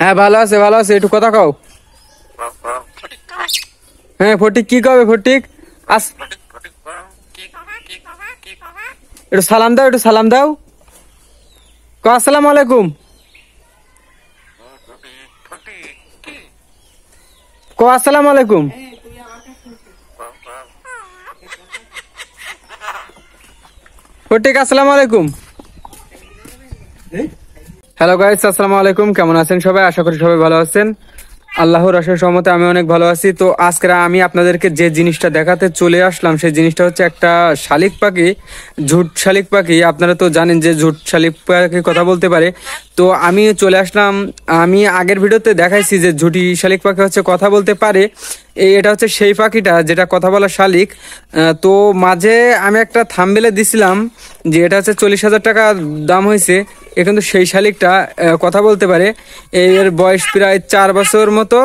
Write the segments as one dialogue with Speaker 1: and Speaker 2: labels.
Speaker 1: হ্যাঁ ভালো আছে ভালো আছে, একটু কথা কও। হ্যাঁ ফটিক কি কবে ফটিক? আস, একটু সালাম দাও, একটু সালাম দাও। আসসালামু আলাইকুম। আসসালামু আলাইকুম। ফটিক আসসালামু আলাইকুম। হ্যালো গাইস, আসসালামু আলাইকুম। কেমন আছেন সবাই? আশা করি সবাই ভালো আছেন। আল্লাহর অশেষ রহমতে আমি অনেক ভালো আছি। তো আজকে আমি আপনাদেরকে যে জিনিসটা দেখাতে চলে আসলাম, সেই জিনিসটা হচ্ছে একটা শালিক পাখি, ঝুট শালিক পাখি। আপনারা তো জানেন যে ঝুট শালিক পাখি কথা বলতে পারে। তো আমি চলে আসলাম, আমি আগের ভিডিওতে দেখাইছি যে ঝুটি শালিক পাখি হচ্ছে কথা বলতে পারে। এটা হচ্ছে সেই পাখিটা যেটা কথা বলা শালিক। তো মাঝে আমি একটা থাম্বনেলে দিছিলাম যে এটা হচ্ছে 40,000 টাকা দাম হয়েছে। এ কিন্তু সেই শালিকটা কথা বলতে পারে। এর বয়স প্রায় 4 বছর মতো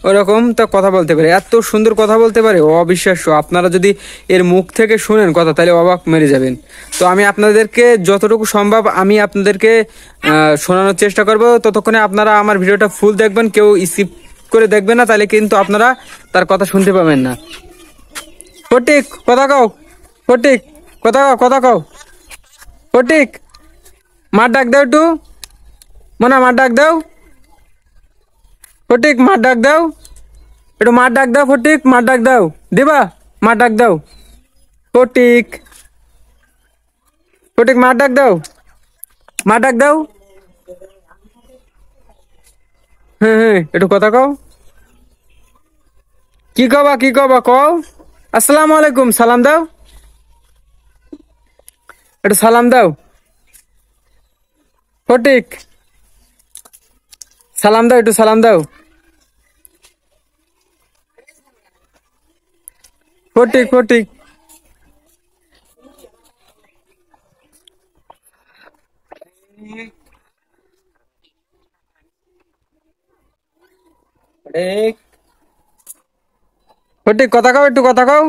Speaker 1: ওরকম। তা কথা বলতে পারে, এত সুন্দর কথা বলতে পারে, অবিশ্বাস্য। আপনারা যদি এর মুখ থেকে শুনেন কথা, তাহলে অবাক মেরে যাবেন। তো আমি আপনাদেরকে যতটুকু সম্ভব আমি আপনাদেরকে শোনানোর চেষ্টা করব। ততক্ষণে আপনারা আমার ভিডিওটা ফুল দেখবেন, কেউ স্কিপ করে দেখবেন না, তাহলে কিন্তু আপনারা তার কথা শুনতে পাবেন না। ফটিক কথা কও, ফটিক কথা কও, কথা কও। ফটিক মার ডাক দাও একটু, মনে মার ডাক দাও। ফটিক মার ডাক দাও, একটু মার ডাক দাও। ফটিক মার ডাক দাও, দিবা? মার ডাক দাও ফটিক, ফটিক মার ডাক দাও, মার ডাক দাও। হ্যাঁ হ্যাঁ, একটু কথা কও। কি কবা, কি কবা কও। আসসালামু আলাইকুম, সালাম দাও, একটু সালাম দাও। ফটিক সালাম দাও, একটু সালাম দাও। ফটিক ফটিক ফটিক কথা কও, একটু কথা কও।